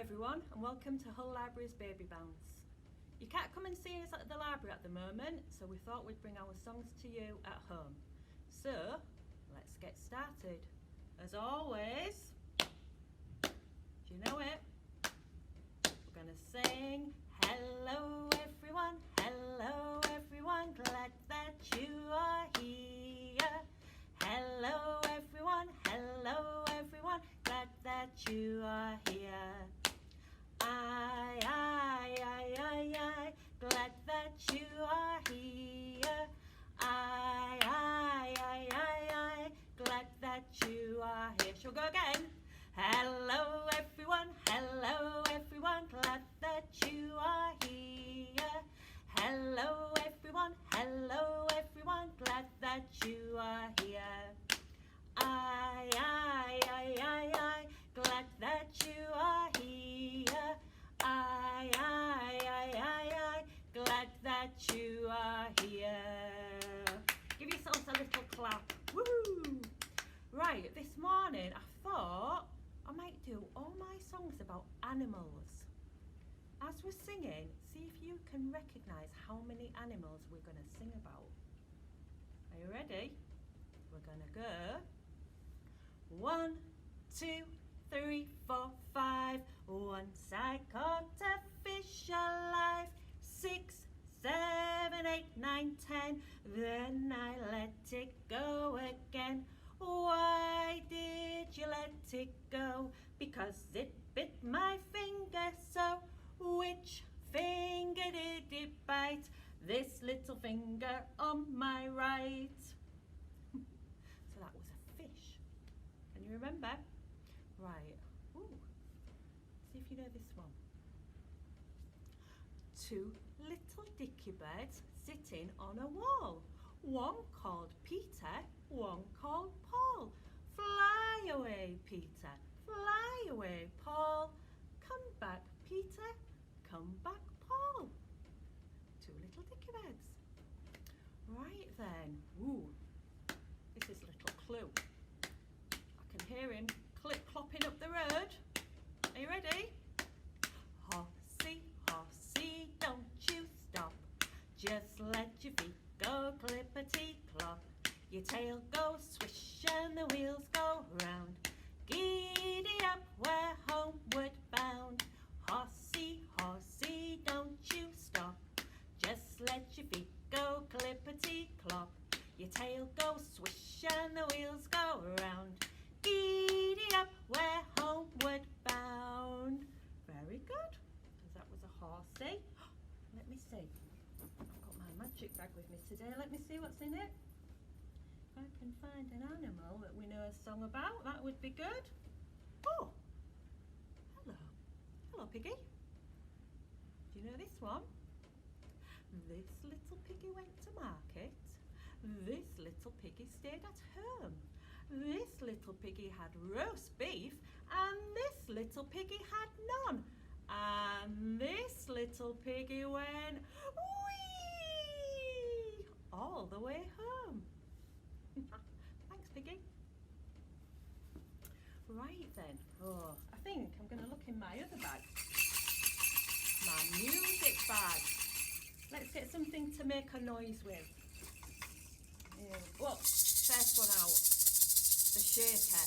everyone, and welcome to Hull Library's Baby Bounce. You can't come and see us at the library at the moment, so we thought we'd bring our songs to you at home. So, let's get started. As always, do you know it? We're going to sing, hello everyone, glad that you are here. Hello everyone, glad that you are here. I, glad that you are here. I, glad that you are here. Shall we go again? Hello everyone, glad that you are here. Hello everyone, glad that you are here. I, glad that you are here. I, glad that you are here. Give yourselves a little clap. Woo! Right, this morning I thought I might do all my songs about animals. As we're singing, see if you can recognise how many animals we're going to sing about. Are you ready? We're going to go 1, 2, 3, 4, 5. Once I caught a fish alive. 6, 7, 8, 9, 10. Then I let it go again. Why did you let it go? Because it bit my finger so. Which finger did it bite? This little finger on my right. So that was a fish. Can you remember? Right. Ooh. See if you know this one. 2 little dicky birds sitting on a wall. One called Peter, one called Paul. Fly away, Peter. Fly away, Paul. Come back, Peter. Come back, Paul. 2 little dicky birds. Right then. Ooh. This is a little clue. I can hear him clip-clopping up the road. Are you ready? Horsey, horsey, don't you stop. Just let your feet go clippity-clop. Your tail goes swish and the wheels go round. Giddy up, we're homeward bound. Horsey, horsey, don't you stop. Just let your feet go clippity-clop. Your tail goes swish and the wheels go round. Giddy up, we're homeward bound. Very good. That was a horsey. Let me see. I've got my magic bag with me today. Let me see what's in it. If I can find an animal that we know a song about, that would be good. Oh, hello. Hello, Piggy. Do you know this one? This little piggy went to market. This little piggy stayed at home. This little piggy had roast beef, and this little piggy had none. And this little piggy went wee all the way home. Thanks, Piggy. Right then. Oh, I think I'm going to look in my other bag. My music bag. Let's get something to make a noise with. Well, first one out. The shaker.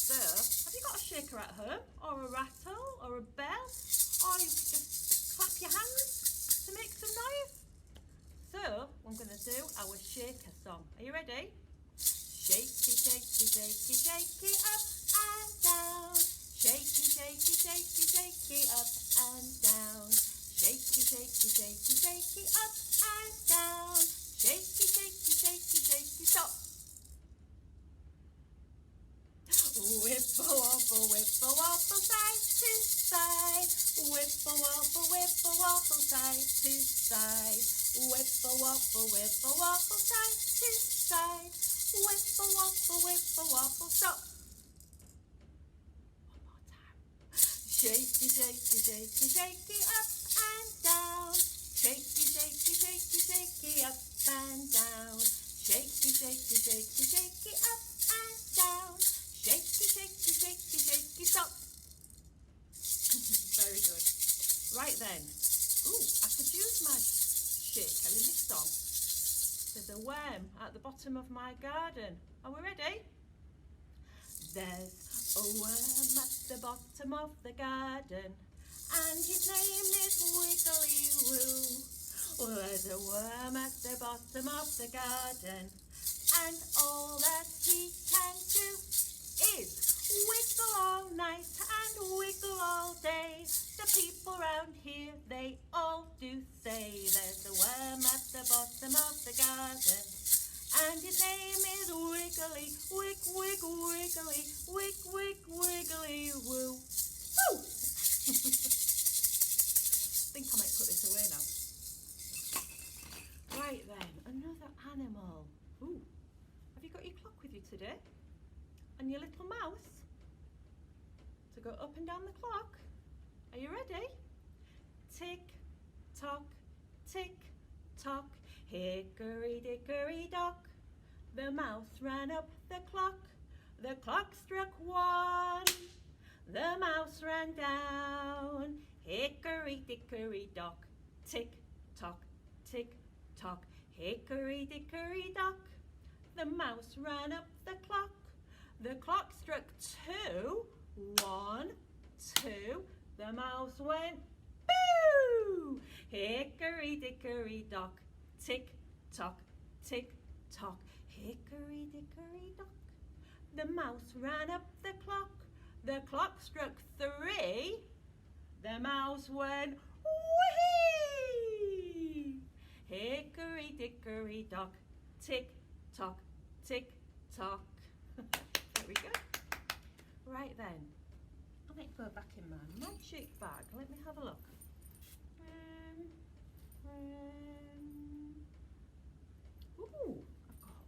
So, have you got a shaker at home? Or a rattle? Or a bell? Or you could just clap your hands to make some noise? So, I'm going to do our shaker song. Are you ready? Shaky, shaky, shaky, shaky, up and down. Shaky, shaky, shaky, shaky, up and down. Shaky, shaky, shaky, shaky, up and down. Shaky, shaky, shaky, shaky, stop. Whipple wobble, side to side. Whipple wobble, side to side. Whipple wobble, side to side. Whipple wobble, stop. One more time. Shaky, shaky, shaky, shaky, up and down. Shaky, shaky, shaky, shaky, up and down. Shaky, shaky, shaky, shaky, up and down. Shaky, shaky, shaky, shaky, stop. magic in this song. There's a worm at the bottom of my garden. Are we ready? There's a worm at the bottom of the garden, and his name is Wiggly Woo. Well, there's a worm at the bottom of the garden, and all that he can do is wiggle all night and wiggle all day. The people round here, they all do say there's a worm at the bottom of the garden, and his name is Wiggly, wig, wig, wiggly, wig, wig, wiggly, woo. Woo! I think I might put this away now. Right then, another animal. Ooh, have you got your clock with you today? And your little mouse? To go up and down the clock? Are you ready? Tick, tock, tick, tock, hickory dickory dock. The mouse ran up the clock struck one. The mouse ran down, hickory dickory dock. Tick, tock, tick, tock, hickory dickory dock. The mouse ran up the clock struck two. 1, 2, the mouse went boo! Hickory dickory dock, tick tock, hickory dickory dock. The mouse ran up the clock struck 3, the mouse went whee! Hickory dickory dock, tick tock. There we go. Right then, let me go back in my magic bag. Let me have a look. Ooh, I've got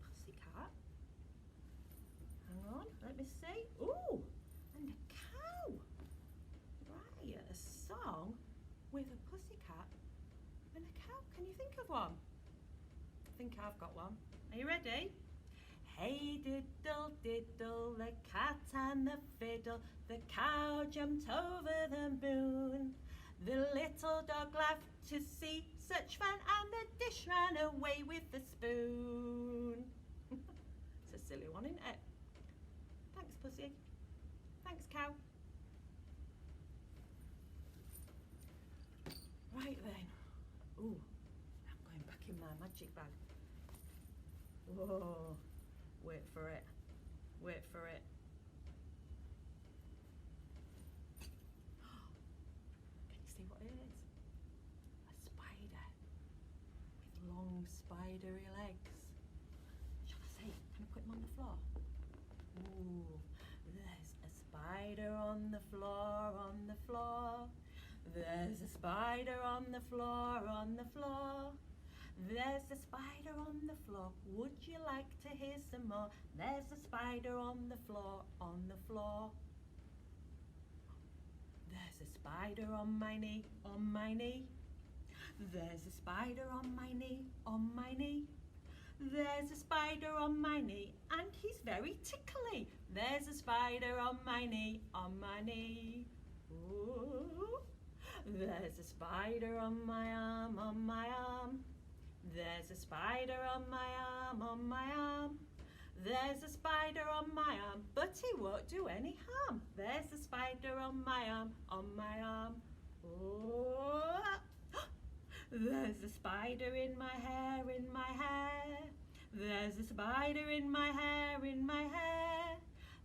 Pussycat. Hang on, let me see. Ooh, and a cow. Right, a song with a pussycat and a cow. Can you think of one? I think I've got one. Are you ready? Hey diddle diddle, the cat and the fiddle, the cow jumped over the moon. The little dog laughed to see such fun, and the dish ran away with the spoon. It's a silly one, isn't it? Thanks, Pussy. Thanks, cow. Right then. Ooh, I'm going back in my magic bag. Whoa. Wait for it. Wait for it. Can you see what it is? A spider with long spidery legs. Shall I say? Can I put him on the floor? Ooh, there's a spider on the floor, on the floor. There's a spider on the floor, on the floor. There's a spider on the floor, would you like to hear some more? There's a spider on the floor, on the floor. There's a spider on my knee, on my knee. There's a spider on my knee, on my knee. There's a spider on my knee, and he's very tickly. There's a spider on my knee, on my knee. Ooh. There's a spider on my arm, on my arm. There's a spider on my arm, on my arm. There's a spider on my arm, but he won't do any harm. There's a spider on my arm, on my arm. Oh. There's a spider in my hair, in my hair. There's a spider in my hair, in my hair.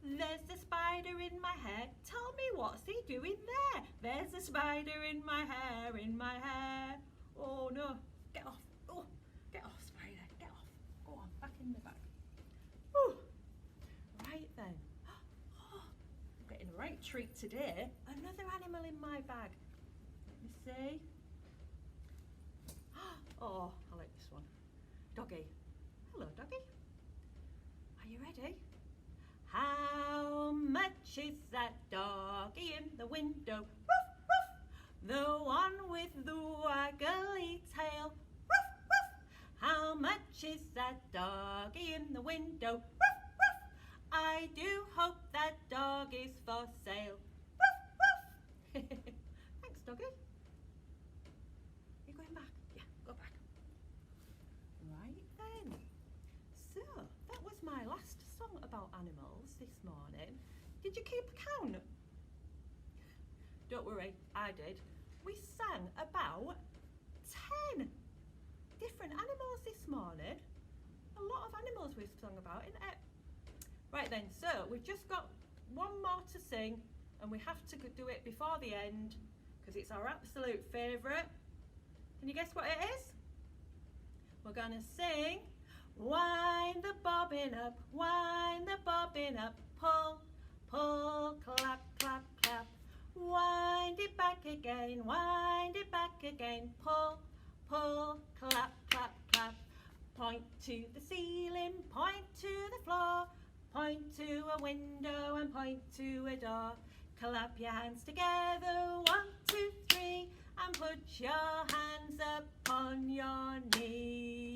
There's a spider in my hair. Tell me, what's he doing there? There's a spider in my hair, in my hair. Oh no, get off. Oh, get off, spider, get off. Go on, back in the bag. Whew. Right then. Oh, I'm getting a right treat today. Another animal in my bag. Let me see. Oh, I like this one. Doggy. Hello, Doggy. Are you ready? How much is that doggy in the window? Ruff, ruff. The one with the waggly tail. Ruff, ruff. How much is that doggy in the window? Ruff, ruff. I do hope that dog is for sale. Ruff, ruff. Thanks, Doggy. animals this morning. Did you keep count? Don't worry, I did. We sang about 10 different animals this morning. A lot of animals we've sung about, isn't it? Right then, so we've just got one more to sing, and we have to do it before the end because it's our absolute favourite. Can you guess what it is? We're gonna sing, wind the bobbin up, wind the bobbin up, pull, pull, clap, clap, clap. Wind it back again, pull, pull, clap, clap, clap. Point to the ceiling, point to the floor, point to a window and point to a door. Clap your hands together, 1, 2, 3, and put your hands upon your knee.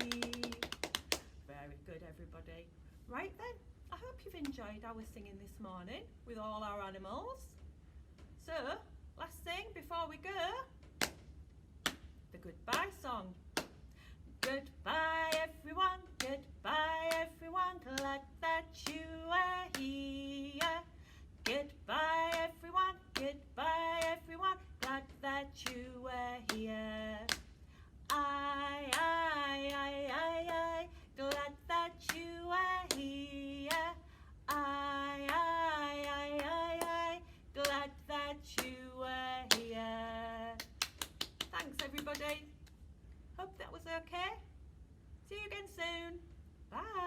Very good, everybody. Right then, I hope you've enjoyed our singing this morning with all our animals. So, last thing before we go, the goodbye song. Goodbye everyone, glad that you are here. Goodbye everyone, glad that you are here. I, glad that you are here. I, glad that you are here. Thanks everybody. Hope that was okay. See you again soon. Bye.